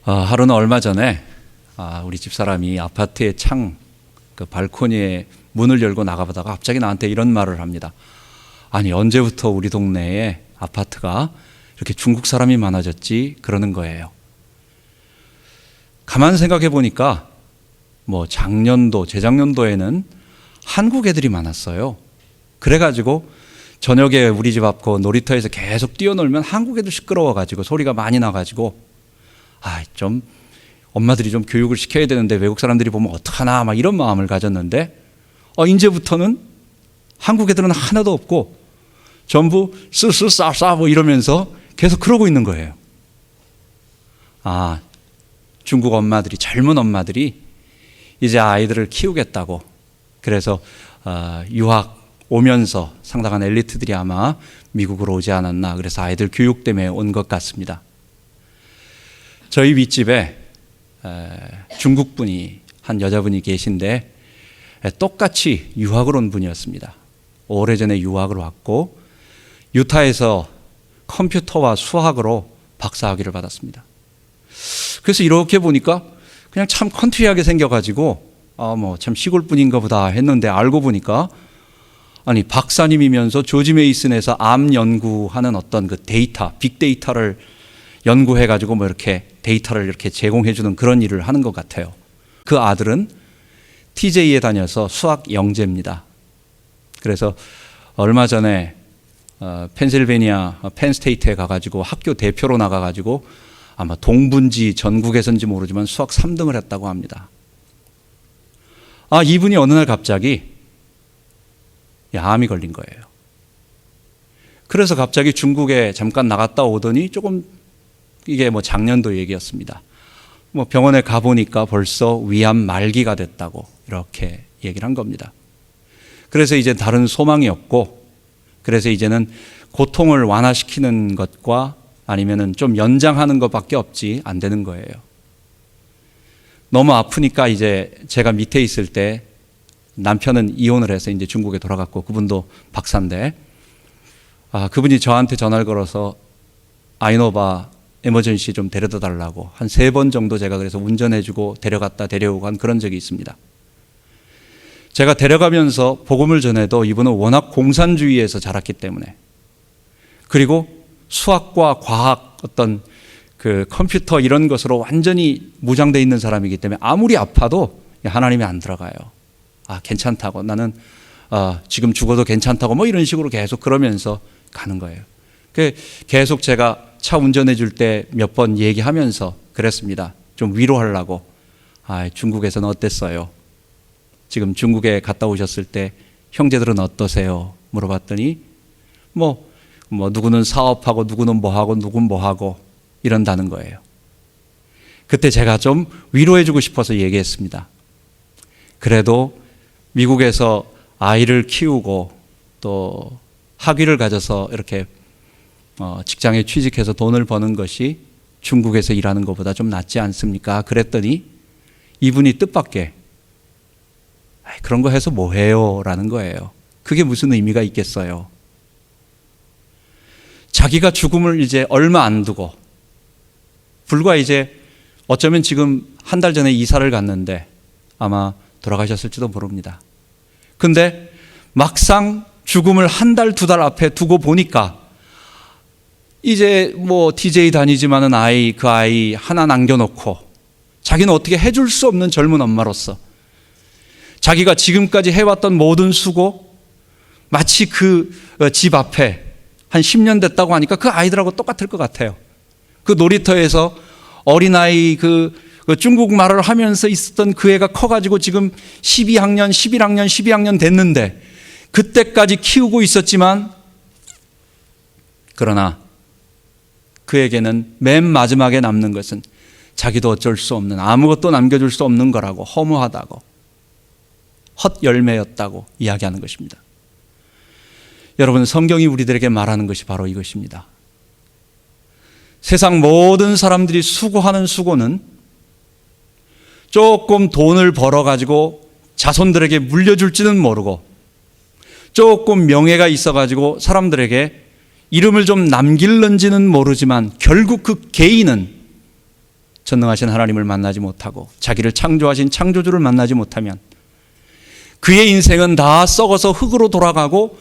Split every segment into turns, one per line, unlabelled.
하루는 얼마 전에 우리 집사람이 아파트의 그 발코니에 문을 열고 나가보다가 갑자기 나한테 이런 말을 합니다. 아니, 언제부터 우리 동네에 아파트가 이렇게 중국 사람이 많아졌지? 그러는 거예요. 가만 생각해 보니까 작년도, 재작년도에는 한국 애들이 많았어요. 그래가지고 저녁에 우리 집 앞 그 놀이터에서 계속 뛰어놀면 한국 애들 시끄러워가지고 소리가 많이 나가지고 좀 엄마들이 좀 교육을 시켜야 되는데 외국 사람들이 보면 어떡하나 막 이런 마음을 가졌는데 이제부터는 한국 애들은 하나도 없고 전부 쓰쓰싸싸 이러면서 계속 그러고 있는 거예요. 중국 엄마들이, 젊은 엄마들이 이제 아이들을 키우겠다고, 그래서 유학 오면서 상당한 엘리트들이 아마 미국으로 오지 않았나, 그래서 아이들 교육 때문에 온 것 같습니다. 저희 윗집에 중국 분이, 한 여자분이 계신데 똑같이 유학을 온 분이었습니다. 오래전에 유학을 왔고 유타에서 컴퓨터와 수학으로 박사학위를 받았습니다. 그래서 이렇게 보니까 그냥 참 컨트리하게 생겨가지고 참 시골분인가 보다 했는데 알고 보니까 박사님이면서 조지 메이슨에서 암 연구하는 어떤 그 데이터, 빅데이터를 연구해가지고 이렇게 데이터를 이렇게 제공해주는 그런 일을 하는 것 같아요. 그 아들은 TJ에 다녀서 수학 영재입니다. 그래서 얼마 전에 펜실베니아 펜스테이트에 가가지고 학교 대표로 나가가지고 아마 동분지 전국에서인지 모르지만 수학 3등을 했다고 합니다. 이분이 어느 날 갑자기 암이 걸린 거예요. 그래서 갑자기 중국에 잠깐 나갔다 오더니 조금, 이게 작년도 얘기였습니다. 병원에 가보니까 벌써 위암 말기가 됐다고 이렇게 얘기를 한 겁니다. 그래서 이제 다른 소망이 없고, 그래서 이제는 고통을 완화시키는 것과 아니면은 좀 연장하는 것밖에 안 되는 거예요. 너무 아프니까 이제 제가 밑에 있을 때 남편은 이혼을 해서 이제 중국에 돌아갔고, 그분도 박사인데, 그분이 저한테 전화를 걸어서 아이노바 에머전시 좀 데려다 달라고 한 3번 정도 제가 그래서 운전해주고 데려갔다 데려오고 한 그런 적이 있습니다. 제가 데려가면서 복음을 전해도 이분은 워낙 공산주의에서 자랐기 때문에, 그리고 수학과 과학, 어떤 그 컴퓨터 이런 것으로 완전히 무장되어 있는 사람이기 때문에 아무리 아파도 하나님이 안 들어가요. 괜찮다고, 나는 지금 죽어도 괜찮다고 이런 식으로 계속 그러면서 가는 거예요. 계속 제가 차 운전해 줄 때 몇 번 얘기하면서 그랬습니다. 좀 위로하려고. 중국에서는 어땠어요? 지금 중국에 갔다 오셨을 때 형제들은 어떠세요? 물어봤더니 누구는 사업하고 누구는 뭐하고 누구는 뭐하고 이런다는 거예요. 그때 제가 좀 위로해 주고 싶어서 얘기했습니다. 그래도 미국에서 아이를 키우고 또 학위를 가져서 이렇게 직장에 취직해서 돈을 버는 것이 중국에서 일하는 것보다 좀 낫지 않습니까? 그랬더니 이분이 뜻밖의 그런 거 해서 뭐 해요? 라는 거예요. 그게 무슨 의미가 있겠어요? 자기가 죽음을 이제 얼마 안 두고, 불과 이제 어쩌면 지금 한 달 전에 이사를 갔는데 아마 돌아가셨을지도 모릅니다. 근데 막상 죽음을 한 달, 2달 앞에 두고 보니까 이제 TJ 다니지만은 그 아이 하나 남겨놓고 자기는 어떻게 해줄 수 없는 젊은 엄마로서 자기가 지금까지 해왔던 모든 수고, 마치 그 집 앞에 한 10년 됐다고 하니까 그 아이들하고 똑같을 것 같아요. 그 놀이터에서 어린아이 그 중국말을 하면서 있었던 그 애가 커가지고 지금 12학년, 11학년, 12학년 됐는데 그때까지 키우고 있었지만, 그러나 그에게는 맨 마지막에 남는 것은 자기도 어쩔 수 없는, 아무것도 남겨줄 수 없는 거라고, 허무하다고, 헛열매였다고 이야기하는 것입니다. 여러분, 성경이 우리들에게 말하는 것이 바로 이것입니다. 세상 모든 사람들이 수고하는 수고는 조금 돈을 벌어가지고 자손들에게 물려줄지는 모르고, 조금 명예가 있어가지고 사람들에게 이름을 좀 남길는지는 모르지만 결국 그 개인은 전능하신 하나님을 만나지 못하고 자기를 창조하신 창조주를 만나지 못하면 그의 인생은 다 썩어서 흙으로 돌아가고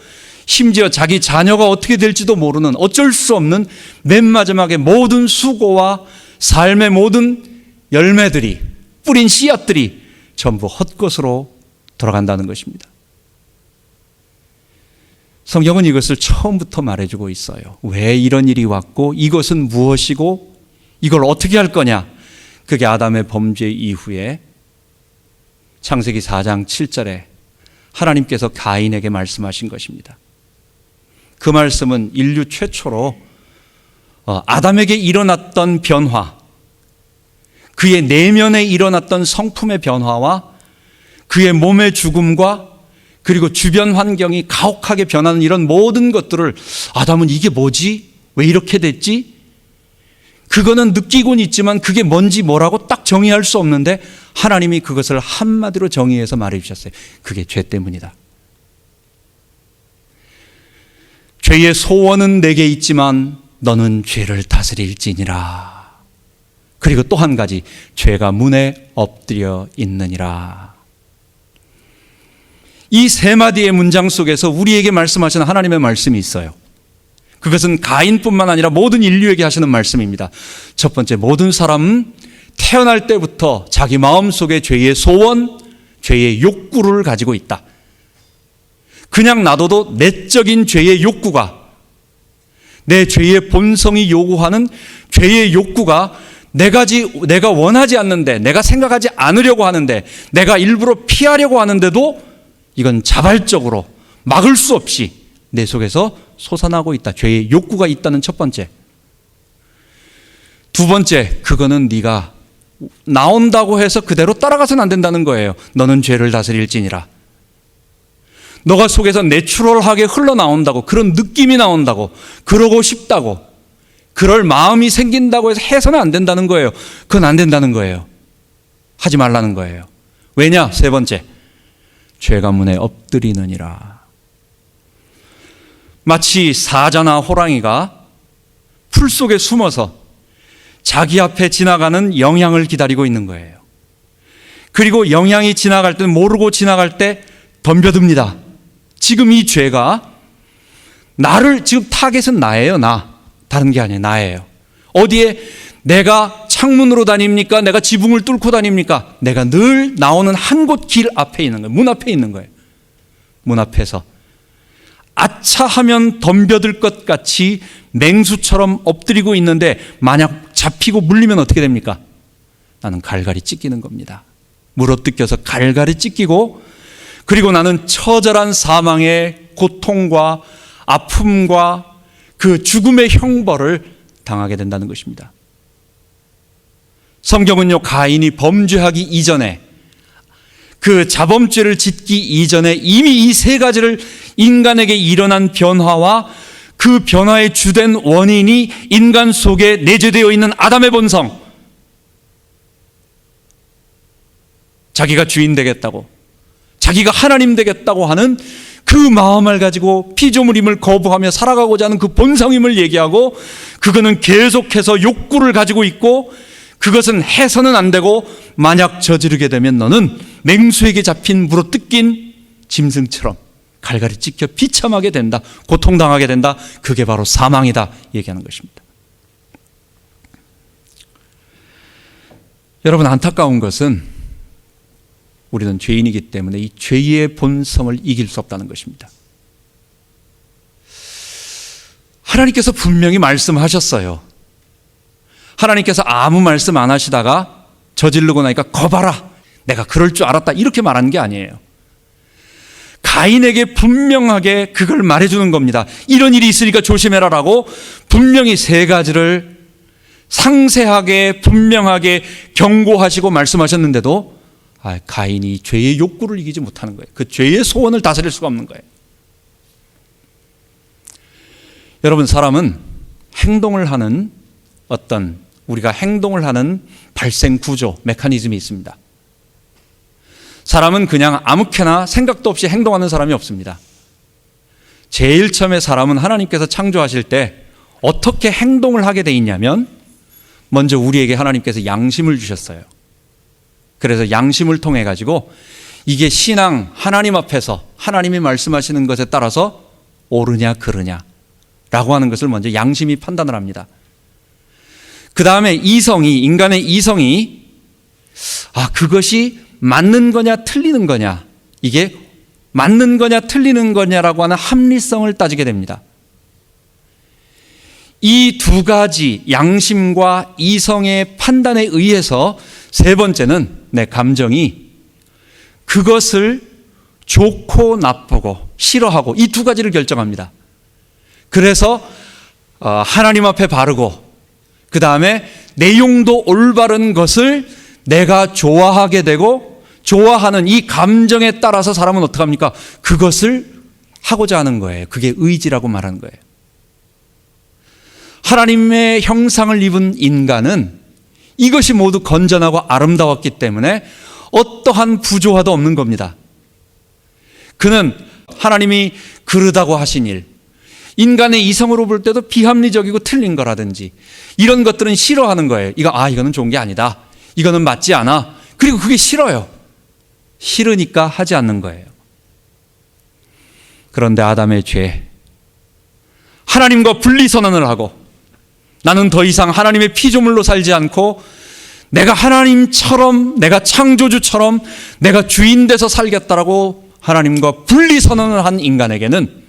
심지어 자기 자녀가 어떻게 될지도 모르는 어쩔 수 없는 맨 마지막에 모든 수고와 삶의 모든 열매들이 뿌린 씨앗들이 전부 헛것으로 돌아간다는 것입니다. 성경은 이것을 처음부터 말해주고 있어요. 왜 이런 일이 왔고 이것은 무엇이고 이걸 어떻게 할 거냐. 그게 아담의 범죄 이후에 창세기 4장 7절에 하나님께서 가인에게 말씀하신 것입니다. 그 말씀은 인류 최초로 아담에게 일어났던 변화, 그의 내면에 일어났던 성품의 변화와 그의 몸의 죽음과 그리고 주변 환경이 가혹하게 변하는 이런 모든 것들을 아담은 이게 뭐지? 왜 이렇게 됐지? 그거는 느끼곤 있지만 그게 뭔지 뭐라고 딱 정의할 수 없는데 하나님이 그것을 한마디로 정의해서 말해 주셨어요. 그게 죄 때문이다. 죄의 소원은 내게 있지만 너는 죄를 다스릴지니라. 그리고 또 한 가지, 죄가 문에 엎드려 있느니라. 이 세 마디의 문장 속에서 우리에게 말씀하시는 하나님의 말씀이 있어요. 그것은 가인뿐만 아니라 모든 인류에게 하시는 말씀입니다. 첫 번째, 모든 사람은 태어날 때부터 자기 마음속에 죄의 소원, 죄의 욕구를 가지고 있다. 그냥 놔둬도 내적인 죄의 욕구가, 내 죄의 본성이 요구하는 죄의 욕구가 내가 원하지 않는데, 내가 생각하지 않으려고 하는데, 내가 일부러 피하려고 하는데도 이건 자발적으로 막을 수 없이 내 속에서 솟아나고 있다. 죄의 욕구가 있다는 첫 번째. 두 번째, 그거는 네가 나온다고 해서 그대로 따라가서는 안 된다는 거예요. 너는 죄를 다스릴지니라. 너가 속에서 내추럴하게 흘러나온다고, 그런 느낌이 나온다고, 그러고 싶다고, 그럴 마음이 생긴다고 해서 해서는 안 된다는 거예요. 그건 안 된다는 거예요. 하지 말라는 거예요. 왜냐? 세 번째, 죄가 문에 엎드리느니라. 마치 사자나 호랑이가 풀 속에 숨어서 자기 앞에 지나가는 영양을 기다리고 있는 거예요. 그리고 영양이 지나갈 때, 모르고 지나갈 때 덤벼듭니다. 지금 이 죄가 나를, 지금 타겟은 나예요. 다른 게 아니에요. 나예요. 어디에 내가 창문으로 다닙니까? 내가 지붕을 뚫고 다닙니까? 내가 늘 나오는 한 곳 길 앞에 있는 거예요. 문 앞에 있는 거예요. 문 앞에서 아차 하면 덤벼들 것 같이 맹수처럼 엎드리고 있는데 만약 잡히고 물리면 어떻게 됩니까? 나는 갈갈이 찢기는 겁니다. 물어뜯겨서 갈갈이 찢기고, 그리고 나는 처절한 사망의 고통과 아픔과 그 죽음의 형벌을 당하게 된다는 것입니다. 성경은요, 가인이 범죄하기 이전에, 그 자범죄를 짓기 이전에 이미 이 세 가지를 인간에게 일어난 변화와 그 변화의 주된 원인이 인간 속에 내재되어 있는 아담의 본성, 자기가 주인 되겠다고, 자기가 하나님 되겠다고 하는 그 마음을 가지고 피조물임을 거부하며 살아가고자 하는 그 본성임을 얘기하고, 그거는 계속해서 욕구를 가지고 있고, 그것은 해서는 안 되고, 만약 저지르게 되면 너는 맹수에게 잡힌 물어뜯긴 짐승처럼 갈갈이 찢겨 비참하게 된다, 고통당하게 된다. 그게 바로 사망이다 얘기하는 것입니다. 여러분, 안타까운 것은 우리는 죄인이기 때문에 이 죄의 본성을 이길 수 없다는 것입니다. 하나님께서 분명히 말씀하셨어요. 하나님께서 아무 말씀 안 하시다가 저지르고 나니까 거봐라, 내가 그럴 줄 알았다, 이렇게 말하는 게 아니에요. 가인에게 분명하게 그걸 말해주는 겁니다. 이런 일이 있으니까 조심해라라고 분명히 세 가지를 상세하게 분명하게 경고하시고 말씀하셨는데도 가인이 죄의 욕구를 이기지 못하는 거예요. 그 죄의 소원을 다스릴 수가 없는 거예요. 여러분, 사람은 행동을 하는 우리가 행동을 하는 발생 구조, 메커니즘이 있습니다. 사람은 그냥 아무렇게나 생각도 없이 행동하는 사람이 없습니다. 제일 처음에 사람은 하나님께서 창조하실 때 어떻게 행동을 하게 돼 있냐면, 먼저 우리에게 하나님께서 양심을 주셨어요. 그래서 양심을 통해 가지고 이게 신앙, 하나님 앞에서 하나님이 말씀하시는 것에 따라서 옳으냐 그르냐 라고 하는 것을 먼저 양심이 판단을 합니다. 그 다음에 이성이, 인간의 이성이 그것이 맞는 거냐 틀리는 거냐, 이게 맞는 거냐 틀리는 거냐라고 하는 합리성을 따지게 됩니다. 이 두 가지 양심과 이성의 판단에 의해서 세 번째는 내 감정이 그것을 좋고 나쁘고 싫어하고 이 두 가지를 결정합니다. 그래서 하나님 앞에 바르고 그 다음에 내용도 올바른 것을 내가 좋아하게 되고 좋아하는 이 감정에 따라서 사람은 어떻게 합니까? 그것을 하고자 하는 거예요. 그게 의지라고 말하는 거예요. 하나님의 형상을 입은 인간은 이것이 모두 건전하고 아름다웠기 때문에 어떠한 부조화도 없는 겁니다. 그는 하나님이 그르다고 하신 일, 인간의 이성으로 볼 때도 비합리적이고 틀린 거라든지 이런 것들은 싫어하는 거예요. 이거는 좋은 게 아니다. 이거는 맞지 않아. 그리고 그게 싫어요. 싫으니까 하지 않는 거예요. 그런데 아담의 죄, 하나님과 분리선언을 하고 나는 더 이상 하나님의 피조물로 살지 않고 내가 하나님처럼, 내가 창조주처럼 내가 주인 돼서 살겠다라고 하나님과 분리선언을 한 인간에게는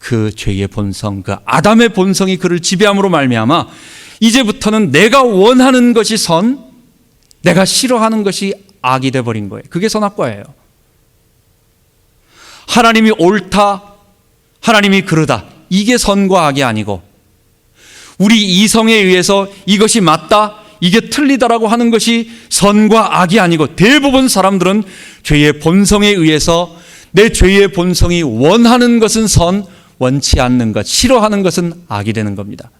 그 죄의 본성, 그 아담의 본성이 그를 지배함으로 말미암아 이제부터는 내가 원하는 것이 선, 내가 싫어하는 것이 악이 돼버린 거예요. 그게 선악과예요. 하나님이 옳다, 하나님이 그르다, 이게 선과 악이 아니고 우리 이성에 의해서 이것이 맞다, 이게 틀리다라고 하는 것이 선과 악이 아니고 대부분 사람들은 죄의 본성에 의해서 내 죄의 본성이 원하는 것은 선, 원치 않는 것, 싫어하는 것은 악이 되는 겁니다.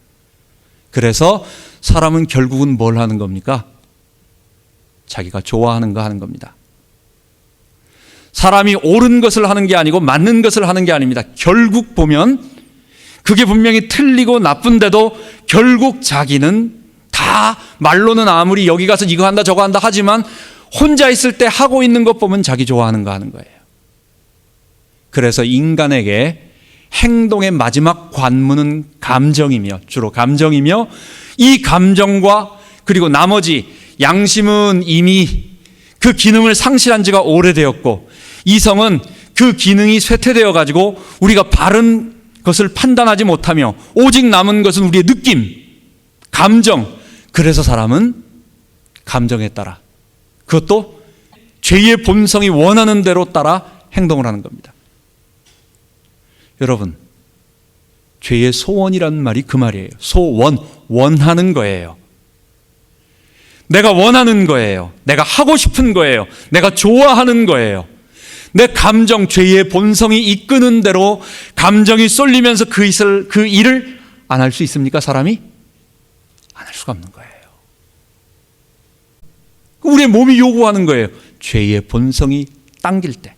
그래서 사람은 결국은 뭘 하는 겁니까? 자기가 좋아하는 거 하는 겁니다. 사람이 옳은 것을 하는 게 아니고 맞는 것을 하는 게 아닙니다. 결국 보면 그게 분명히 틀리고 나쁜데도 결국 자기는 다 말로는 아무리 여기 가서 이거 한다 저거 한다 하지만 혼자 있을 때 하고 있는 것 보면 자기 좋아하는 거 하는 거예요. 그래서 인간에게 행동의 마지막 관문은 감정이며, 주로 감정이며, 이 감정과 그리고 나머지 양심은 이미 그 기능을 상실한 지가 오래되었고 이성은 그 기능이 쇠퇴되어 가지고 우리가 바른 것을 판단하지 못하며 오직 남은 것은 우리의 느낌, 감정. 그래서 사람은 감정에 따라, 그것도 죄의 본성이 원하는 대로 따라 행동을 하는 겁니다. 여러분, 죄의 소원이란 말이 그 말이에요. 소원, 원하는 거예요. 내가 원하는 거예요. 내가 하고 싶은 거예요. 내가 좋아하는 거예요. 내 감정, 죄의 본성이 이끄는 대로 감정이 쏠리면서 그 일을 안 할 수 있습니까? 사람이? 안 할 수가 없는 거예요. 우리의 몸이 요구하는 거예요. 죄의 본성이 당길 때,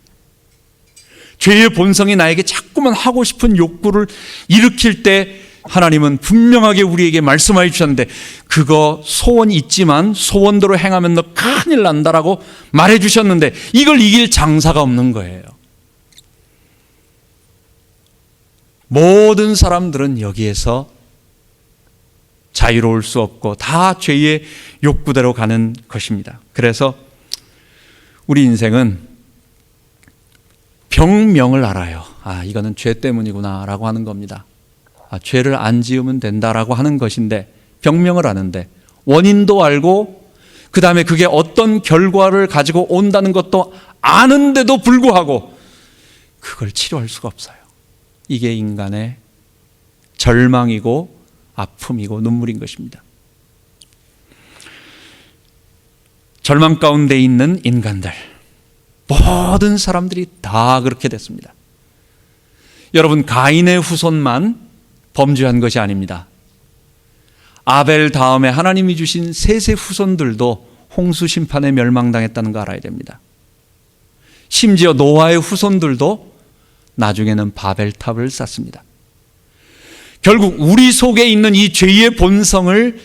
죄의 본성이 나에게 자꾸만 하고 싶은 욕구를 일으킬 때 하나님은 분명하게 우리에게 말씀하여 주셨는데 그거 소원 있지만 소원대로 행하면 너 큰일 난다라고 말해 주셨는데 이걸 이길 장사가 없는 거예요. 모든 사람들은 여기에서 자유로울 수 없고 다 죄의 욕구대로 가는 것입니다. 그래서 우리 인생은 병명을 알아요. 이거는 죄 때문이구나 라고 하는 겁니다. 죄를 안 지으면 된다라고 하는 것인데 병명을 아는데 원인도 알고 그 다음에 그게 어떤 결과를 가지고 온다는 것도 아는데도 불구하고 그걸 치료할 수가 없어요. 이게 인간의 절망이고 아픔이고 눈물인 것입니다. 절망 가운데 있는 인간들, 모든 사람들이 다 그렇게 됐습니다. 여러분, 가인의 후손만 범죄한 것이 아닙니다. 아벨 다음에 하나님이 주신 셋의 후손들도 홍수 심판에 멸망당했다는 거 알아야 됩니다. 심지어 노아의 후손들도 나중에는 바벨탑을 쌓습니다. 결국 우리 속에 있는 이 죄의 본성을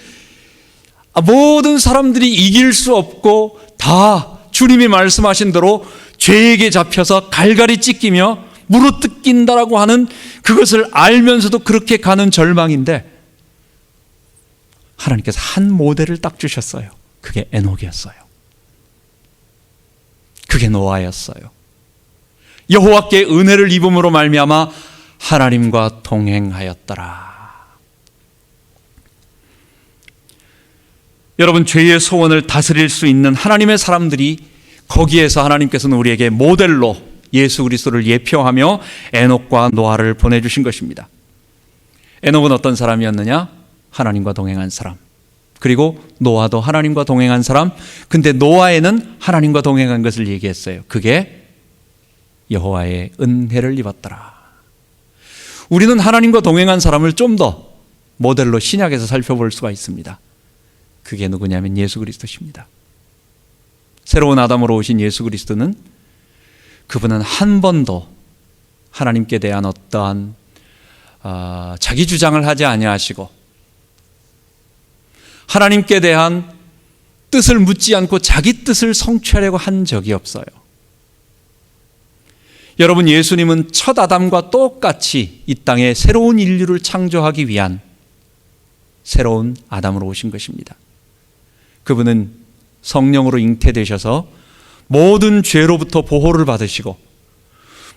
모든 사람들이 이길 수 없고 다 주님이 말씀하신 대로 죄에게 잡혀서 갈갈이 찢기며 물어뜯긴다라고 하는 그것을 알면서도 그렇게 가는 절망인데 하나님께서 한 모델을 딱 주셨어요. 그게 에녹이었어요. 그게 노아였어요. 여호와께 은혜를 입음으로 말미암아 하나님과 동행하였더라. 여러분, 죄의 소원을 다스릴 수 있는 하나님의 사람들이 거기에서 하나님께서는 우리에게 모델로 예수 그리스도를 예표하며 에녹과 노아를 보내주신 것입니다. 에녹은 어떤 사람이었느냐? 하나님과 동행한 사람. 그리고 노아도 하나님과 동행한 사람. 근데 노아에는 하나님과 동행한 것을 얘기했어요. 그게 여호와의 은혜를 입었더라. 우리는 하나님과 동행한 사람을 좀 더 모델로 신약에서 살펴볼 수가 있습니다. 그게 누구냐면 예수 그리스도십니다. 새로운 아담으로 오신 예수 그리스도는 그분은 한 번도 하나님께 대한 어떠한 자기 주장을 하지 아니하시고 하나님께 대한 뜻을 묻지 않고 자기 뜻을 성취하려고 한 적이 없어요. 여러분, 예수님은 첫 아담과 똑같이 이 땅에 새로운 인류를 창조하기 위한 새로운 아담으로 오신 것입니다. 그분은 성령으로 잉태되셔서 모든 죄로부터 보호를 받으시고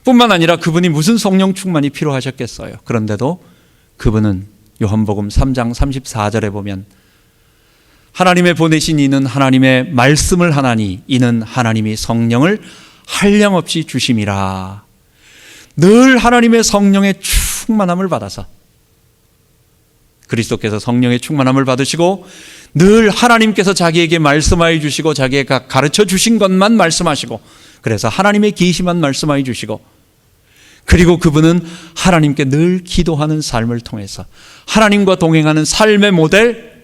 뿐만 아니라 그분이 무슨 성령 충만이 필요하셨겠어요. 그런데도 그분은 요한복음 3장 34절에 보면 하나님의 보내신 이는 하나님의 말씀을 하나니 이는 하나님이 성령을 한량없이 주심이라. 늘 하나님의 성령의 충만함을 받아서 그리스도께서 성령의 충만함을 받으시고 늘 하나님께서 자기에게 말씀하여 주시고 자기가 가르쳐 주신 것만 말씀하시고 그래서 하나님의 계시만 말씀하여 주시고 그리고 그분은 하나님께 늘 기도하는 삶을 통해서 하나님과 동행하는 삶의 모델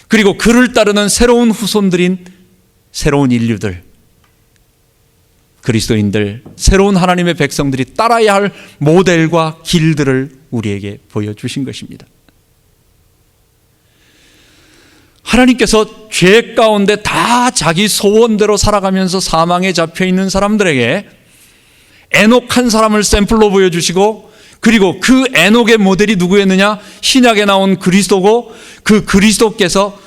그리고 그를 따르는 새로운 후손들인 새로운 인류들 그리스도인들 새로운 하나님의 백성들이 따라야 할 모델과 길들을 우리에게 보여주신 것입니다. 하나님께서 죄 가운데 다 자기 소원대로 살아가면서 사망에 잡혀있는 사람들에게 에녹 한 사람을 샘플로 보여주시고 그리고 그 에녹의 모델이 누구였느냐? 신약에 나온 그리스도고 그 그리스도께서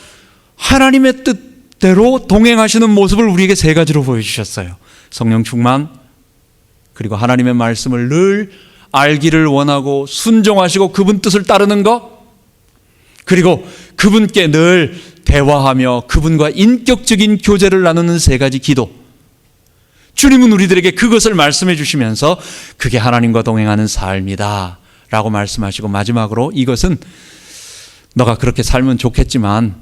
하나님의 뜻대로 동행하시는 모습을 우리에게 세 가지로 보여주셨어요. 성령 충만, 그리고 하나님의 말씀을 늘 알기를 원하고 순종하시고 그분 뜻을 따르는 것, 그리고 그분께 늘 대화하며 그분과 인격적인 교제를 나누는 세 가지 기도. 주님은 우리들에게 그것을 말씀해 주시면서 그게 하나님과 동행하는 삶이다 라고 말씀하시고 마지막으로 이것은 너가 그렇게 살면 좋겠지만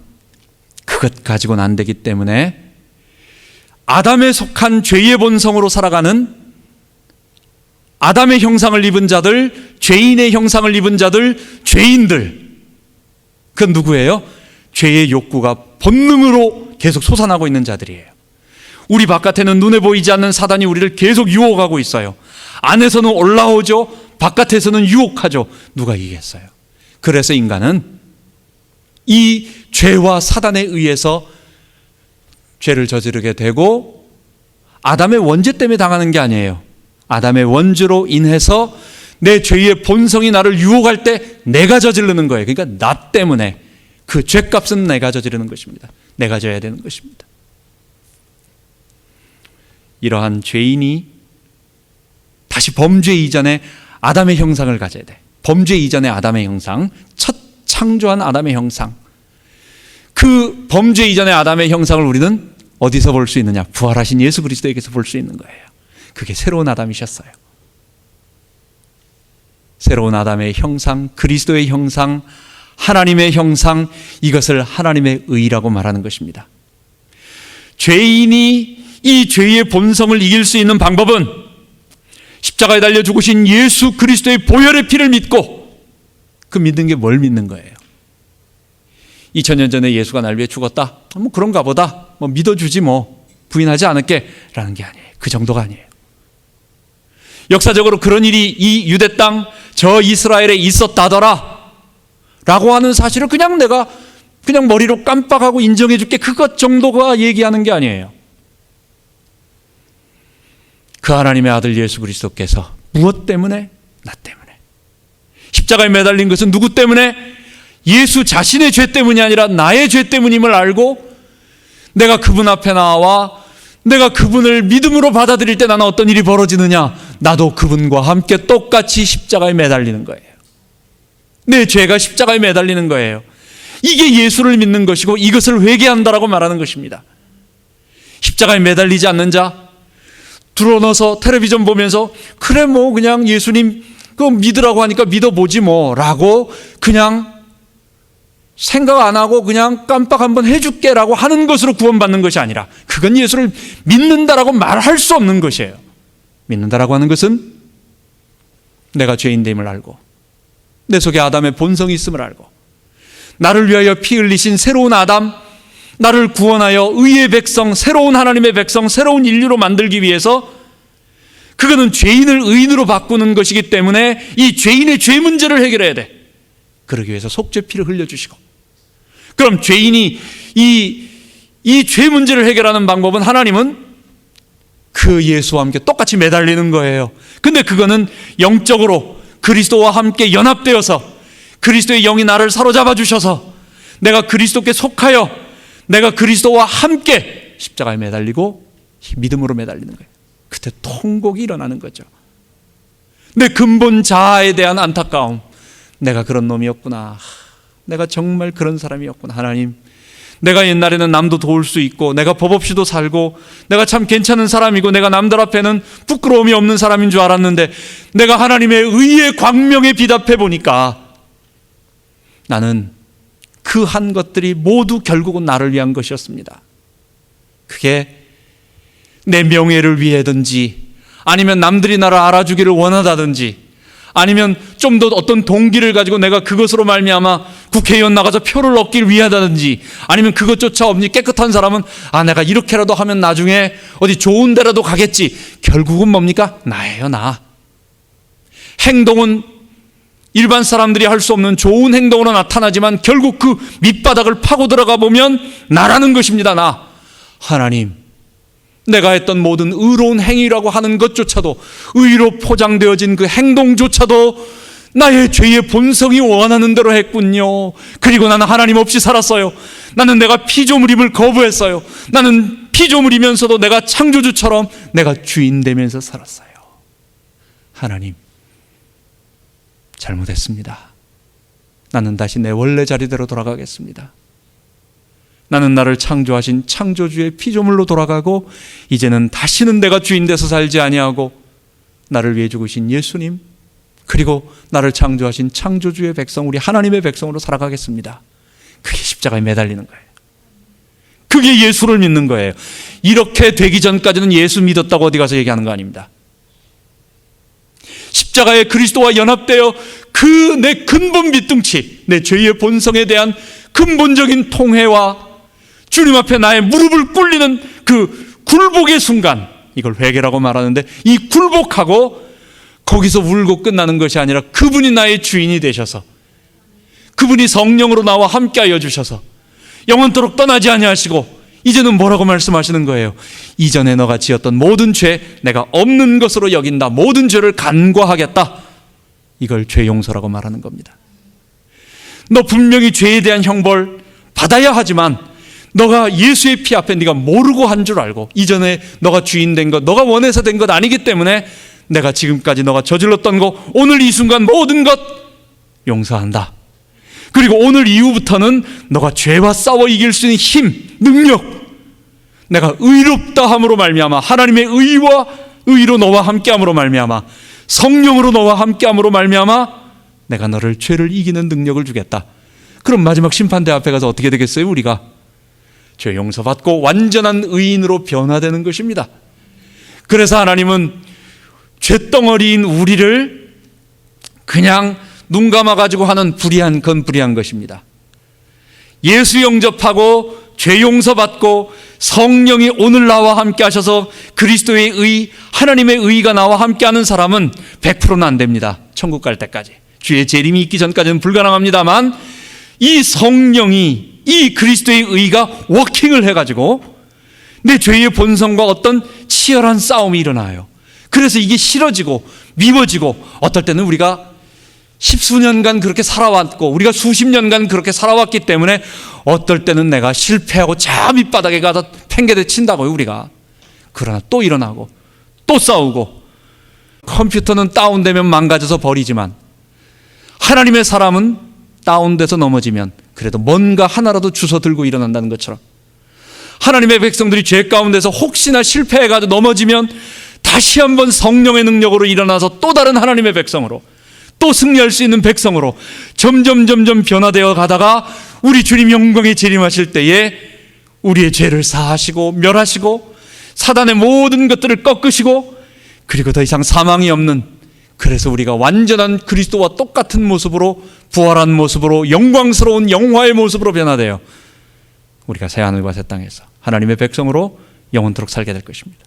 그것 가지고는 안 되기 때문에 아담에 속한 죄의 본성으로 살아가는 아담의 형상을 입은 자들, 죄인의 형상을 입은 자들, 죄인들, 그건 누구예요? 죄의 욕구가 본능으로 계속 솟아나고 있는 자들이에요. 우리 바깥에는 눈에 보이지 않는 사단이 우리를 계속 유혹하고 있어요. 안에서는 올라오죠. 바깥에서는 유혹하죠. 누가 이기겠어요? 그래서 인간은 이 죄와 사단에 의해서 죄를 저지르게 되고 아담의 원죄 때문에 당하는 게 아니에요. 아담의 원죄로 인해서 내 죄의 본성이 나를 유혹할 때 내가 저지르는 거예요. 그러니까 나 때문에 그 죄값은 내가 저지르는 것입니다. 내가 져야 되는 것입니다. 이러한 죄인이 다시 범죄 이전에 아담의 형상을 가져야 돼. 범죄 이전의 아담의 형상, 첫 창조한 아담의 형상. 그 범죄 이전의 아담의 형상을 우리는 어디서 볼 수 있느냐? 부활하신 예수 그리스도에게서 볼 수 있는 거예요. 그게 새로운 아담이셨어요. 새로운 아담의 형상, 그리스도의 형상, 하나님의 형상, 이것을 하나님의 의라고 말하는 것입니다. 죄인이 이 죄의 본성을 이길 수 있는 방법은 십자가에 달려 죽으신 예수 그리스도의 보혈의 피를 믿고 그 믿는 게 뭘 믿는 거예요? 2000년 전에 예수가 날 위해 죽었다? 뭐 그런가 보다. 뭐 믿어주지 뭐 부인하지 않을게 라는 게 아니에요. 그 정도가 아니에요. 역사적으로 그런 일이 이 유대 땅 저 이스라엘에 있었다더라 라고 하는 사실을 그냥 내가 그냥 머리로 깜빡하고 인정해 줄게, 그것 정도가 얘기하는 게 아니에요. 그 하나님의 아들 예수 그리스도께서 무엇 때문에? 나 때문에. 십자가에 매달린 것은 누구 때문에? 예수 자신의 죄 때문이 아니라 나의 죄 때문임을 알고 내가 그분 앞에 나와 내가 그분을 믿음으로 받아들일 때 나는 어떤 일이 벌어지느냐? 나도 그분과 함께 똑같이 십자가에 매달리는 거예요. 내 죄가 십자가에 매달리는 거예요. 이게 예수를 믿는 것이고 이것을 회개한다라고 말하는 것입니다. 십자가에 매달리지 않는 자, 드러너서 텔레비전 보면서 그래 뭐 그냥 예수님 그거 믿으라고 하니까 믿어보지 뭐 라고 그냥 생각 안 하고 그냥 깜빡 한번 해줄게 라고 하는 것으로 구원받는 것이 아니라 그건 예수를 믿는다라고 말할 수 없는 것이에요. 믿는다라고 하는 것은 내가 죄인됨을 알고 내 속에 아담의 본성이 있음을 알고 나를 위하여 피 흘리신 새로운 아담, 나를 구원하여 의의 백성, 새로운 하나님의 백성, 새로운 인류로 만들기 위해서 그거는 죄인을 의인으로 바꾸는 것이기 때문에 이 죄인의 죄 문제를 해결해야 돼. 그러기 위해서 속죄 피를 흘려주시고, 그럼 죄인이 이 죄 문제를 해결하는 방법은 하나님은 그 예수와 함께 똑같이 매달리는 거예요. 근데 그거는 영적으로 그리스도와 함께 연합되어서 그리스도의 영이 나를 사로잡아 주셔서 내가 그리스도께 속하여 내가 그리스도와 함께 십자가에 매달리고 믿음으로 매달리는 거예요. 그때 통곡이 일어나는 거죠. 내 근본 자아에 대한 안타까움, 내가 그런 놈이었구나, 내가 정말 그런 사람이었구나. 하나님, 내가 옛날에는 남도 도울 수 있고 내가 법 없이도 살고 내가 참 괜찮은 사람이고 내가 남들 앞에는 부끄러움이 없는 사람인 줄 알았는데 내가 하나님의 의의 광명에 비답해 보니까 나는 그 한 것들이 모두 결국은 나를 위한 것이었습니다. 그게 내 명예를 위해든지 아니면 남들이 나를 알아주기를 원하다든지 아니면 좀 더 어떤 동기를 가지고 내가 그것으로 말미암아 국회의원 나가서 표를 얻길 위하다든지 아니면 그것조차 없니 깨끗한 사람은 내가 이렇게라도 하면 나중에 어디 좋은 데라도 가겠지. 결국은 뭡니까? 나예요, 나. 행동은 일반 사람들이 할 수 없는 좋은 행동으로 나타나지만 결국 그 밑바닥을 파고 들어가 보면 나라는 것입니다. 나. 하나님, 내가 했던 모든 의로운 행위라고 하는 것조차도, 의로 포장되어진 그 행동조차도 나의 죄의 본성이 원하는 대로 했군요. 그리고 나는 하나님 없이 살았어요. 나는 내가 피조물임을 거부했어요. 나는 피조물이면서도 내가 창조주처럼 내가 주인 되면서 살았어요. 하나님, 잘못했습니다. 나는 다시 내 원래 자리대로 돌아가겠습니다. 나는 나를 창조하신 창조주의 피조물로 돌아가고 이제는 다시는 내가 주인 돼서 살지 아니하고 나를 위해 죽으신 예수님, 그리고 나를 창조하신 창조주의 백성, 우리 하나님의 백성으로 살아가겠습니다. 그게 십자가에 매달리는 거예요. 그게 예수를 믿는 거예요. 이렇게 되기 전까지는 예수 믿었다고 어디 가서 얘기하는 거 아닙니다. 십자가에 그리스도와 연합되어 그 내 근본 밑둥치, 내 죄의 본성에 대한 근본적인 통회와 주님 앞에 나의 무릎을 꿇리는 그 굴복의 순간, 이걸 회개라고 말하는데 이 굴복하고 거기서 울고 끝나는 것이 아니라 그분이 나의 주인이 되셔서 그분이 성령으로 나와 함께하여 주셔서 영원토록 떠나지 아니하시고 이제는 뭐라고 말씀하시는 거예요? 이전에 너가 지었던 모든 죄 내가 없는 것으로 여긴다. 모든 죄를 간과하겠다. 이걸 죄 용서라고 말하는 겁니다. 너 분명히 죄에 대한 형벌 받아야 하지만 너가 예수의 피 앞에 네가 모르고 한 줄 알고 이전에 너가 주인 된 것, 너가 원해서 된 것 아니기 때문에 내가 지금까지 너가 저질렀던 거, 오늘 이 순간 모든 것 용서한다. 그리고 오늘 이후부터는 너가 죄와 싸워 이길 수 있는 힘, 능력, 내가 의롭다 함으로 말미암아 하나님의 의와 의로 너와 함께함으로 말미암아 성령으로 너와 함께함으로 말미암아 내가 너를 죄를 이기는 능력을 주겠다. 그럼 마지막 심판대 앞에 가서 어떻게 되겠어요? 우리가 죄 용서받고 완전한 의인으로 변화되는 것입니다. 그래서 하나님은 죄덩어리인 우리를 그냥 눈 감아가지고 하는 그건 불의한 것입니다. 예수 영접하고 죄 용서받고 성령이 오늘 나와 함께 하셔서 그리스도의 의, 하나님의 의가 나와 함께 하는 사람은 100%는 안 됩니다. 천국 갈 때까지. 주의 재림이 있기 전까지는 불가능합니다만 이 성령이 이 그리스도의 의가 워킹을 해가지고 내 죄의 본성과 어떤 치열한 싸움이 일어나요. 그래서 이게 싫어지고 미워지고, 어떨 때는 우리가 십수년간 그렇게 살아왔고 우리가 수십 년간 그렇게 살아왔기 때문에 어떨 때는 내가 실패하고 저 밑바닥에 가서 팽개대 친다고요, 우리가. 그러나 또 일어나고 또 싸우고, 컴퓨터는 다운되면 망가져서 버리지만 하나님의 사람은 다운돼서 넘어지면 그래도 뭔가 하나라도 주워 들고 일어난다는 것처럼, 하나님의 백성들이 죄 가운데서 혹시나 실패해가지고 넘어지면 다시 한번 성령의 능력으로 일어나서 또 다른 하나님의 백성으로, 또 승리할 수 있는 백성으로 점점 변화되어 가다가 우리 주님 영광에 재림하실 때에 우리의 죄를 사하시고 멸하시고 사단의 모든 것들을 꺾으시고, 그리고 더 이상 사망이 없는, 그래서 우리가 완전한 그리스도와 똑같은 모습으로, 부활한 모습으로, 영광스러운 영화의 모습으로 변화되어 우리가 새하늘과 새 땅에서 하나님의 백성으로 영원토록 살게 될 것입니다.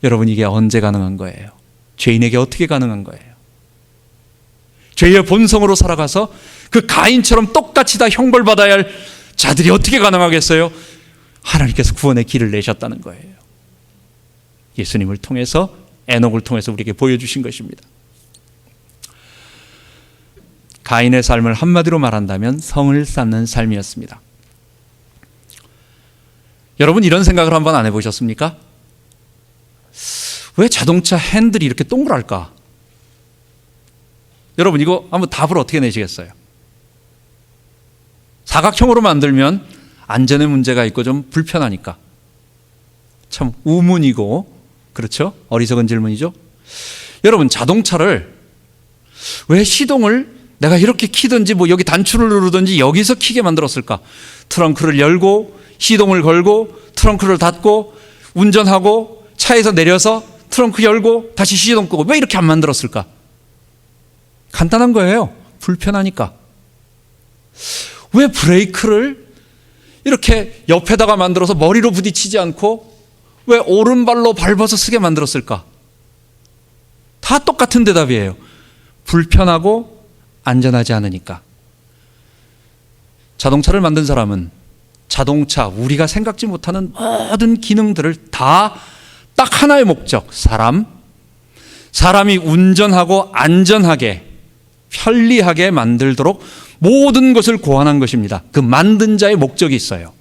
여러분, 이게 언제 가능한 거예요? 죄인에게 어떻게 가능한 거예요? 죄의 본성으로 살아가서 그 가인처럼 똑같이 다 형벌받아야 할 자들이 어떻게 가능하겠어요? 하나님께서 구원의 길을 내셨다는 거예요. 예수님을 통해서, 에녹을 통해서 우리에게 보여주신 것입니다. 가인의 삶을 한마디로 말한다면 성을 쌓는 삶이었습니다. 여러분, 이런 생각을 한번 안 해보셨습니까? 왜 자동차 핸들이 이렇게 동그랄까? 여러분, 이거 한번 답을 어떻게 내시겠어요? 사각형으로 만들면 안전에 문제가 있고 좀 불편하니까. 참 우문이고, 그렇죠? 어리석은 질문이죠? 여러분, 자동차를 왜 시동을 내가 이렇게 키든지 뭐 여기 단추를 누르든지 여기서 키게 만들었을까? 트렁크를 열고 시동을 걸고 트렁크를 닫고 운전하고 차에서 내려서 트렁크 열고 다시 시동 끄고, 왜 이렇게 안 만들었을까? 간단한 거예요. 불편하니까. 왜 브레이크를 이렇게 옆에다가 만들어서 머리로 부딪히지 않고 왜 오른발로 밟아서 쓰게 만들었을까? 다 똑같은 대답이에요. 불편하고 안전하지 않으니까. 자동차를 만든 사람은 자동차, 우리가 생각지 못하는 모든 기능들을 다 딱 하나의 목적, 사람이 운전하고 안전하게 편리하게 만들도록 모든 것을 고안한 것입니다. 그 만든 자의 목적이 있어요.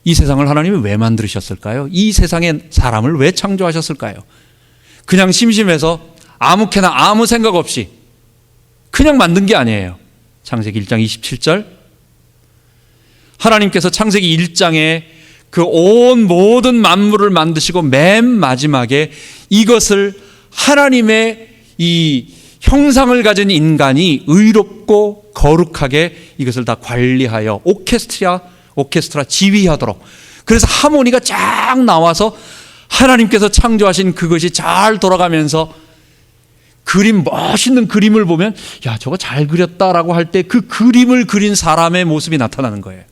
이 세상을 하나님이 왜 만드셨을까요? 이 세상에 사람을 왜 창조하셨을까요? 그냥 심심해서 아무렇게나 아무 생각 없이 그냥 만든 게 아니에요. 창세기 1장 27절, 하나님께서 창세기 1장에 그 온 모든 만물을 만드시고 맨 마지막에 이것을 하나님의 이 형상을 가진 인간이 의롭고 거룩하게 이것을 다 관리하여 오케스트라 지휘하도록, 그래서 하모니가 쫙 나와서 하나님께서 창조하신 그것이 잘 돌아가면서 멋있는 그림을 보면, 야, 저거 잘 그렸다라고 할 때 그 그림을 그린 사람의 모습이 나타나는 거예요.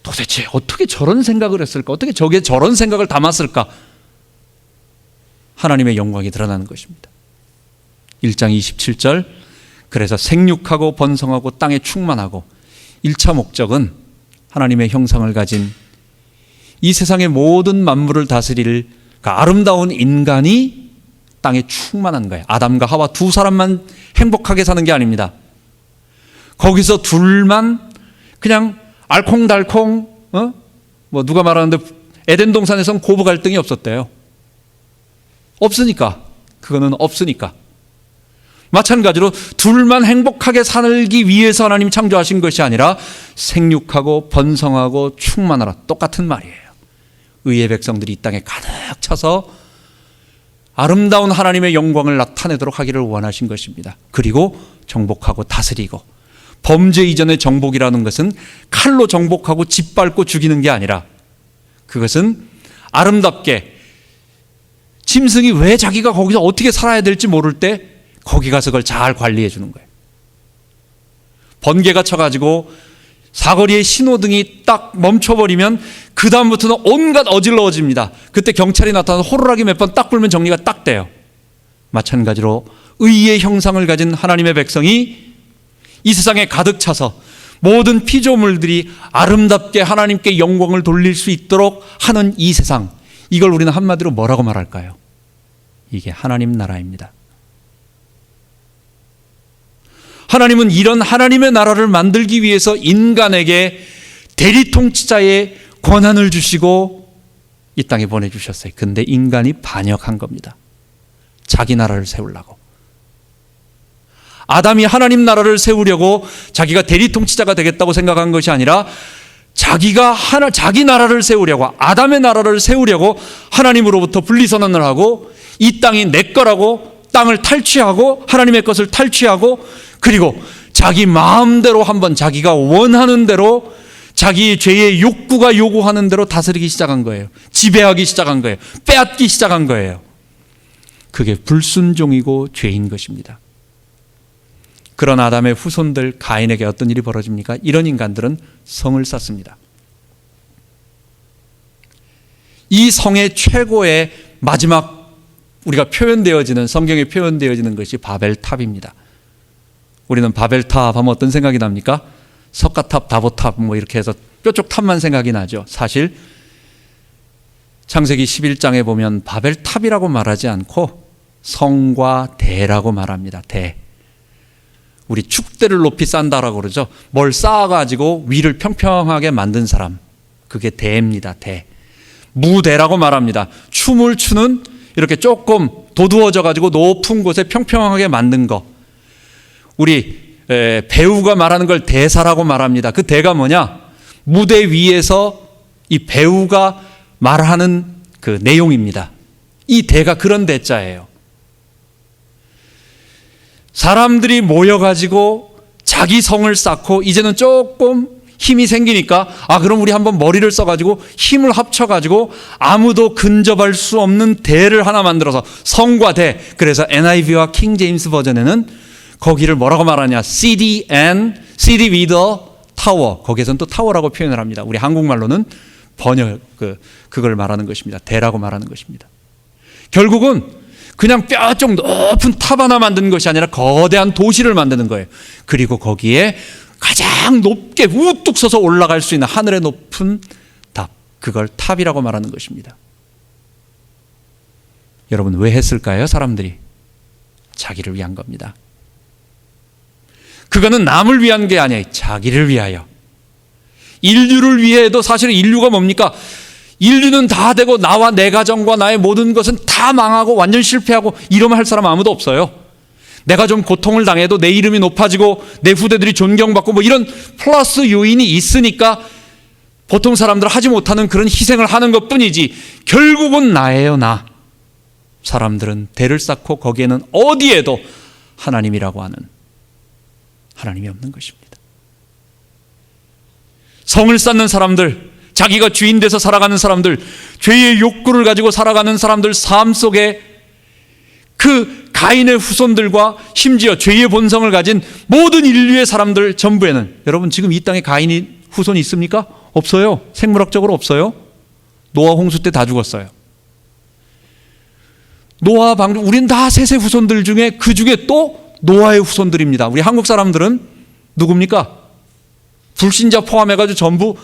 도대체 어떻게 저런 생각을 했을까? 어떻게 저게 저런 생각을 담았을까? 하나님의 영광이 드러나는 것입니다. 1장 27절, 그래서 생육하고 번성하고 땅에 충만하고, 1차 목적은 하나님의 형상을 가진 이 세상의 모든 만물을 다스릴 그 아름다운 인간이 땅에 충만한 거예요. 아담과 하와 두 사람만 행복하게 사는 게 아닙니다. 거기서 둘만 그냥 알콩달콩, 뭐 누가 말하는데 에덴 동산에선 고부 갈등이 없었대요. 없으니까. 그거는 없으니까. 마찬가지로 둘만 행복하게 살기 위해서 하나님 창조하신 것이 아니라 생육하고 번성하고 충만하라. 똑같은 말이에요. 의의 백성들이 이 땅에 가득 차서 아름다운 하나님의 영광을 나타내도록 하기를 원하신 것입니다. 그리고 정복하고 다스리고, 범죄 이전의 정복이라는 것은 칼로 정복하고 짓밟고 죽이는 게 아니라, 그것은 아름답게 짐승이 왜 자기가 거기서 어떻게 살아야 될지 모를 때 거기 가서 그걸 잘 관리해 주는 거예요. 번개가 쳐가지고 사거리에 신호등이 딱 멈춰버리면 그 다음부터는 온갖 어질러워집니다. 그때 경찰이 나타나서 호루라기 몇 번 딱 불면 정리가 딱 돼요. 마찬가지로 의의 형상을 가진 하나님의 백성이 이 세상에 가득 차서 모든 피조물들이 아름답게 하나님께 영광을 돌릴 수 있도록 하는 이 세상, 이걸 우리는 한마디로 뭐라고 말할까요? 이게 하나님 나라입니다. 하나님은 이런 하나님의 나라를 만들기 위해서 인간에게 대리통치자의 권한을 주시고 이 땅에 보내주셨어요. 근데 인간이 반역한 겁니다. 자기 나라를 세우려고. 아담이 하나님 나라를 세우려고 자기가 대리통치자가 되겠다고 생각한 것이 아니라 자기가 자기 나라를 세우려고, 아담의 나라를 세우려고 하나님으로부터 분리선언을 하고 이 땅이 내 거라고 땅을 탈취하고 하나님의 것을 탈취하고 그리고 자기 마음대로 한번 자기가 원하는 대로 자기의 죄의 욕구가 요구하는 대로 다스리기 시작한 거예요. 지배하기 시작한 거예요. 빼앗기 시작한 거예요. 그게 불순종이고 죄인 것입니다. 그런 아담의 후손들 가인에게 어떤 일이 벌어집니까? 이런 인간들은 성을 쌓습니다. 이 성의 최고의 마지막 우리가 표현되어지는, 성경에 표현되어지는 것이 바벨탑입니다. 우리는 바벨탑 하면 어떤 생각이 납니까? 석가탑, 다보탑 뭐 이렇게 해서 뾰족 탑만 생각이 나죠. 사실 창세기 11장에 보면 바벨탑이라고 말하지 않고 성과 대라고 말합니다. 대. 우리 축대를 높이 쌓는다라고 그러죠. 뭘 쌓아가지고 위를 평평하게 만든 사람, 그게 대입니다. 대. 무대라고 말합니다. 춤을 추는 이렇게 조금 도두어져 가지고 높은 곳에 평평하게 만든 거. 우리 배우가 말하는 걸 대사라고 말합니다. 그 대가 뭐냐? 무대 위에서 이 배우가 말하는 그 내용입니다. 이 대가 그런 대자예요. 사람들이 모여가지고 자기 성을 쌓고 이제는 조금 힘이 생기니까 그럼 우리 한번 머리를 써가지고 힘을 합쳐가지고 아무도 근접할 수 없는 대를 하나 만들어서 성과 대. 그래서 NIV와 킹 제임스 버전에는 거기를 뭐라고 말하냐? city with a tower. 거기에서는 또 타워라고 표현을 합니다. 우리 한국말로는 그걸 말하는 것입니다. 대라고 말하는 것입니다. 결국은 그냥 뼈쪽 높은 탑 하나 만드는 것이 아니라 거대한 도시를 만드는 거예요. 그리고 거기에 가장 높게 우뚝 서서 올라갈 수 있는 하늘의 높은 탑, 그걸 탑이라고 말하는 것입니다. 여러분, 왜 했을까요? 사람들이 자기를 위한 겁니다. 그거는 남을 위한 게 아니에요. 자기를 위하여. 인류를 위해도 사실은 인류가 뭡니까? 인류는 다 되고 나와 내 가정과 나의 모든 것은 다 망하고 완전 실패하고 이러면 할 사람 아무도 없어요. 내가 좀 고통을 당해도 내 이름이 높아지고 내 후대들이 존경받고 뭐 이런 플러스 요인이 있으니까 보통 사람들 하지 못하는 그런 희생을 하는 것 뿐이지 결국은 나예요, 나. 사람들은 대를 쌓고 거기에는 어디에도 하나님이라고 하는 하나님이 없는 것입니다. 성을 쌓는 사람들, 자기가 주인 돼서 살아가는 사람들, 죄의 욕구를 가지고 살아가는 사람들 삶 속에 그 가인의 후손들과 심지어 죄의 본성을 가진 모든 인류의 사람들 전부에는, 여러분 지금 이 땅에 가인이 후손이 있습니까? 없어요. 생물학적으로 없어요. 노아 홍수 때 다 죽었어요. 노아 방주, 우린 다 셋의 후손들 중에 그 중에 또 노아의 후손들입니다. 우리 한국 사람들은 누굽니까? 불신자 포함해가지고 전부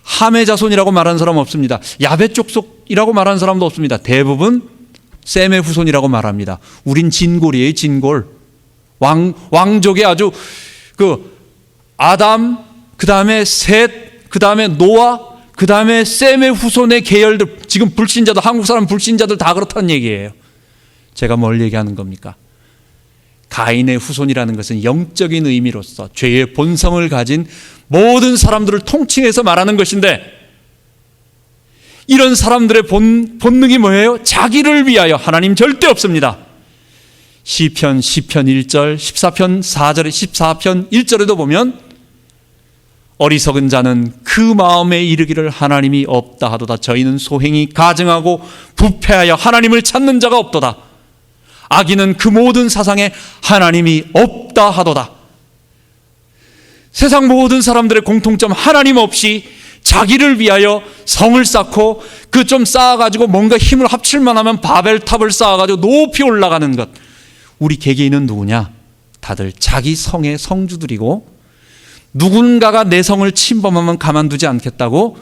함의 자손이라고 말하는 사람 없습니다. 야벳 족속이라고 말하는 사람도 없습니다. 대부분 셈의 후손이라고 말합니다. 우린 진골이에요, 진골. 왕족의 아주 아담, 그 다음에 셋, 그 다음에 노아, 그 다음에 셈의 후손의 계열들, 지금 불신자들, 한국 사람 불신자들 다 그렇다는 얘기예요. 제가 뭘 얘기하는 겁니까? 가인의 후손이라는 것은 영적인 의미로서 죄의 본성을 가진 모든 사람들을 통칭해서 말하는 것인데, 이런 사람들의 본능이 뭐예요? 자기를 위하여. 하나님 절대 없습니다. 시편 1절, 14편 4절에 14편 1절에도 보면 어리석은 자는 그 마음에 이르기를 하나님이 없다 하도다. 저희는 소행이 가증하고 부패하여 하나님을 찾는 자가 없도다. 악인은 그 모든 사상에 하나님이 없다 하도다. 세상 모든 사람들의 공통점, 하나님 없이 자기를 위하여 성을 쌓고 그 좀 쌓아가지고 뭔가 힘을 합칠만 하면 바벨탑을 쌓아가지고 높이 올라가는 것. 우리 개개인은 누구냐? 다 다들 자기 성의 성주들이고 누군가가 내 성을 침범하면 가만두지 않겠다고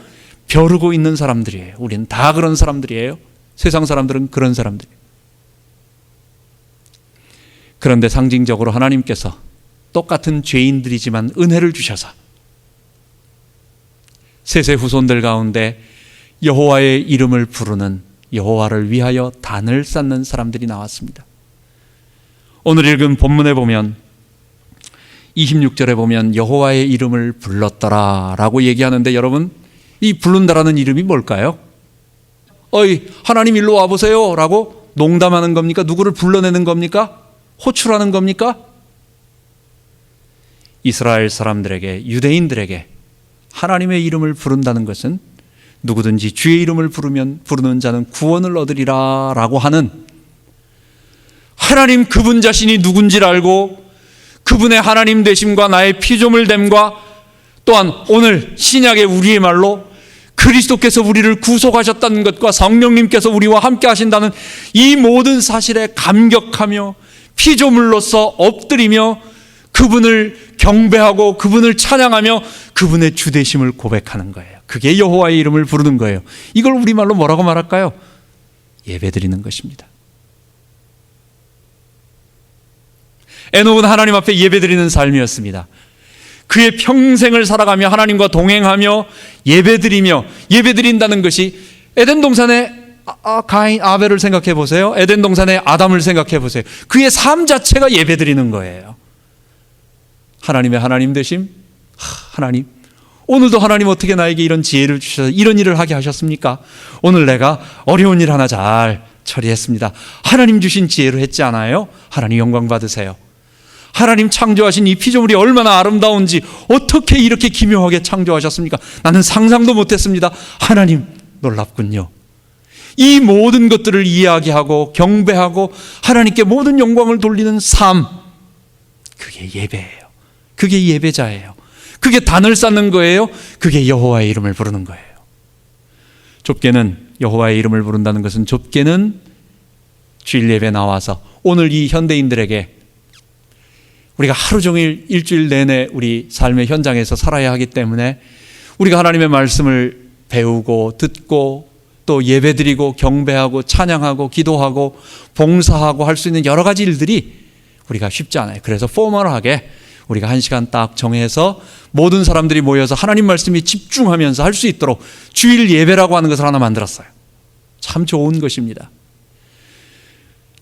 벼르고 있는 사람들이에요. 우리는 다 그런 사람들이에요. 세상 사람들은 그런 사람들이에요. 그런데 상징적으로 하나님께서 똑같은 죄인들이지만 은혜를 주셔서 셋의 후손들 가운데 여호와의 이름을 부르는, 여호와를 위하여 단을 쌓는 사람들이 나왔습니다. 오늘 읽은 본문에 보면 26절에 보면 여호와의 이름을 불렀더라 라고 얘기하는데, 여러분, 이 부른다라는 이름이 뭘까요? 어이, 하나님 일로 와보세요 라고 농담하는 겁니까? 누구를 불러내는 겁니까? 호출하는 겁니까? 이스라엘 사람들에게, 유대인들에게 하나님의 이름을 부른다는 것은 누구든지 주의 이름을 부르는 자는 구원을 얻으리라 라고 하는, 하나님 그분 자신이 누군지를 알고 그분의 하나님 되심과 나의 피조물 됨과 또한 오늘 신약의 우리의 말로 그리스도께서 우리를 구속하셨다는 것과 성령님께서 우리와 함께 하신다는 이 모든 사실에 감격하며 피조물로서 엎드리며 그분을 경배하고 그분을 찬양하며 그분의 주되심을 고백하는 거예요. 그게 여호와의 이름을 부르는 거예요. 이걸 우리말로 뭐라고 말할까요? 예배드리는 것입니다. 에녹은 하나님 앞에 예배드리는 삶이었습니다. 그의 평생을 살아가며 하나님과 동행하며 예배드린다는 것이, 에덴 동산의 가인 아벨을 생각해 보세요. 에덴 동산의 아담을 생각해 보세요. 그의 삶 자체가 예배드리는 거예요. 하나님의 하나님 되심, 하나님, 오늘도 하나님 어떻게 나에게 이런 지혜를 주셔서 이런 일을 하게 하셨습니까? 오늘 내가 어려운 일 하나 잘 처리했습니다. 하나님 주신 지혜로 했지 않아요? 하나님 영광 받으세요. 하나님 창조하신 이 피조물이 얼마나 아름다운지, 어떻게 이렇게 기묘하게 창조하셨습니까? 나는 상상도 못했습니다. 하나님 놀랍군요. 이 모든 것들을 이야기하고 경배하고 하나님께 모든 영광을 돌리는 삶, 그게 예배예요. 그게 예배자예요. 그게 단을 쌓는 거예요. 그게 여호와의 이름을 부르는 거예요. 좁게는 여호와의 이름을 부른다는 것은, 좁게는 주일 예배 나와서 오늘 이 현대인들에게, 우리가 하루 종일 일주일 내내 우리 삶의 현장에서 살아야 하기 때문에 우리가 하나님의 말씀을 배우고 듣고 또 예배드리고 경배하고 찬양하고 기도하고 봉사하고 할 수 있는 여러 가지 일들이 우리가 쉽지 않아요. 그래서 포멀하게 우리가 1시간 딱 정해서 모든 사람들이 모여서 하나님 말씀에 집중하면서 할 수 있도록 주일 예배라고 하는 것을 하나 만들었어요. 참 좋은 것입니다.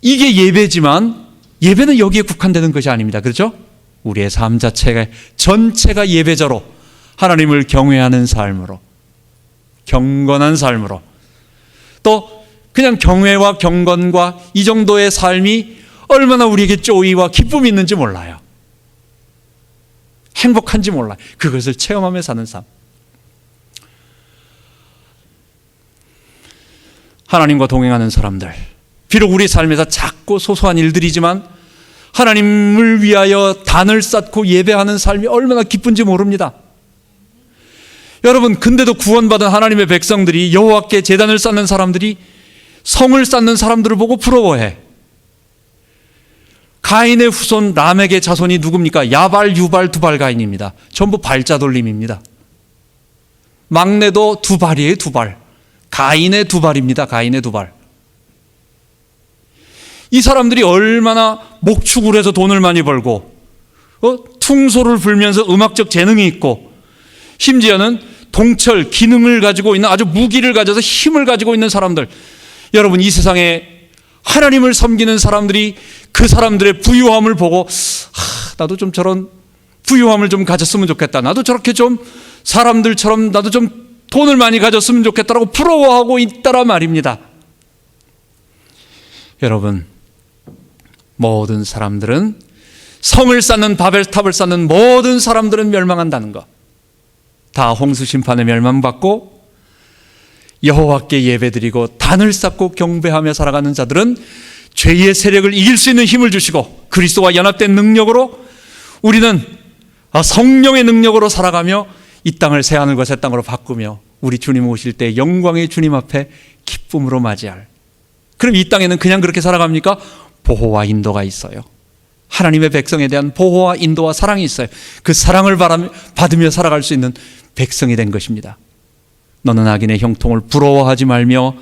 이게 예배지만 예배는 여기에 국한되는 것이 아닙니다. 그렇죠? 우리의 삶 자체가, 전체가 예배자로, 하나님을 경외하는 삶으로, 경건한 삶으로, 또 그냥 경외와 경건과 이 정도의 삶이 얼마나 우리에게 조의와 기쁨이 있는지 몰라요. 행복한지 몰라요. 그것을 체험하며 사는 삶. 하나님과 동행하는 사람들, 비록 우리 삶에서 작고 소소한 일들이지만 하나님을 위하여 단을 쌓고 예배하는 삶이 얼마나 기쁜지 모릅니다. 여러분, 근데도 구원받은 하나님의 백성들이, 여호와께 제단을 쌓는 사람들이 성을 쌓는 사람들을 보고 부러워해. 가인의 후손 람에게 자손이 누굽니까? 야발, 유발, 두발 가인입니다. 전부 발자 돌림입니다. 막내도 두 발이에요, 두 발. 가인의 두 발입니다. 가인의 두 발. 이 사람들이 얼마나 목축을 해서 돈을 많이 벌고 퉁소를 불면서 음악적 재능이 있고, 심지어는 동철, 기능을 가지고 있는, 아주 무기를 가져서 힘을 가지고 있는 사람들. 여러분, 이 세상에 하나님을 섬기는 사람들이 그 사람들의 부유함을 보고, 나도 좀 저런 부유함을 좀 가졌으면 좋겠다, 나도 저렇게 좀 사람들처럼 나도 좀 돈을 많이 가졌으면 좋겠다라고 부러워하고 있다란 말입니다. 여러분, 모든 사람들은, 성을 쌓는, 바벨탑을 쌓는 모든 사람들은 멸망한다는 것, 다 홍수 심판에 멸망받고 여호와께 예배드리고 단을 쌓고 경배하며 살아가는 자들은 죄의 세력을 이길 수 있는 힘을 주시고 그리스도와 연합된 능력으로, 우리는 성령의 능력으로 살아가며 이 땅을 새하늘과 새 땅으로 바꾸며 우리 주님 오실 때 영광의 주님 앞에 기쁨으로 맞이할. 그럼 이 땅에는 그냥 그렇게 살아갑니까? 보호와 인도가 있어요. 하나님의 백성에 대한 보호와 인도와 사랑이 있어요. 그 사랑을 받으며 살아갈 수 있는 백성이 된 것입니다. 너는 악인의 형통을 부러워하지 말며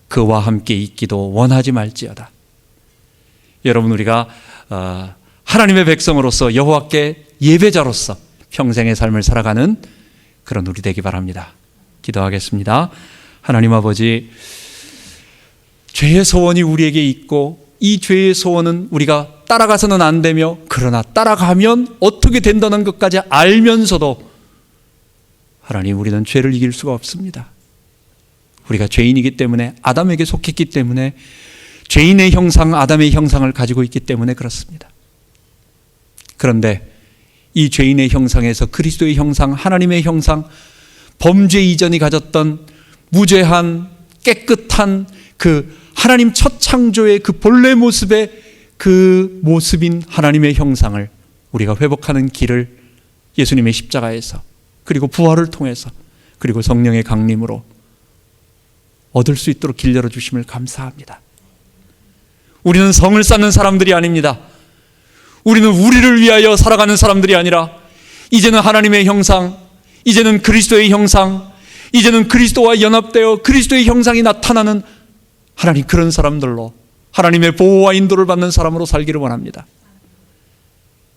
그와 함께 있기도 원하지 말지어다. 여러분, 우리가 하나님의 백성으로서 여호와께 예배자로서 평생의 삶을 살아가는 그런 우리 되기 바랍니다. 기도하겠습니다. 하나님 아버지, 죄의 소원이 우리에게 있고 이 죄의 소원은 우리가 따라가서는 안 되며, 그러나 따라가면 어떻게 된다는 것까지 알면서도 하나님, 우리는 죄를 이길 수가 없습니다. 우리가 죄인이기 때문에, 아담에게 속했기 때문에, 죄인의 형상, 아담의 형상을 가지고 있기 때문에 그렇습니다. 그런데 이 죄인의 형상에서 그리스도의 형상, 하나님의 형상, 범죄 이전이 가졌던 무죄한 깨끗한 그 하나님 첫 창조의 그 본래 모습의 그 모습인 하나님의 형상을 우리가 회복하는 길을 예수님의 십자가에서, 그리고 부활을 통해서, 그리고 성령의 강림으로 얻을 수 있도록 길 열어주심을 감사합니다. 우리는 성을 쌓는 사람들이 아닙니다. 우리는 우리를 위하여 살아가는 사람들이 아니라 이제는 하나님의 형상, 이제는 그리스도의 형상, 이제는 그리스도와 연합되어 그리스도의 형상이 나타나는 하나님, 그런 사람들로, 하나님의 보호와 인도를 받는 사람으로 살기를 원합니다.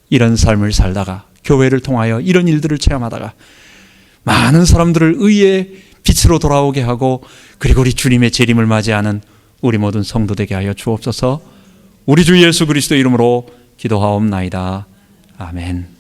이런 삶을 살다가, 교회를 통하여 이런 일들을 체험하다가 많은 사람들을 의의 빛으로 돌아오게 하고, 그리고 우리 주님의 재림을 맞이하는 우리 모든 성도 되게 하여 주옵소서. 우리 주 예수 그리스도 이름으로 기도하옵나이다. 아멘.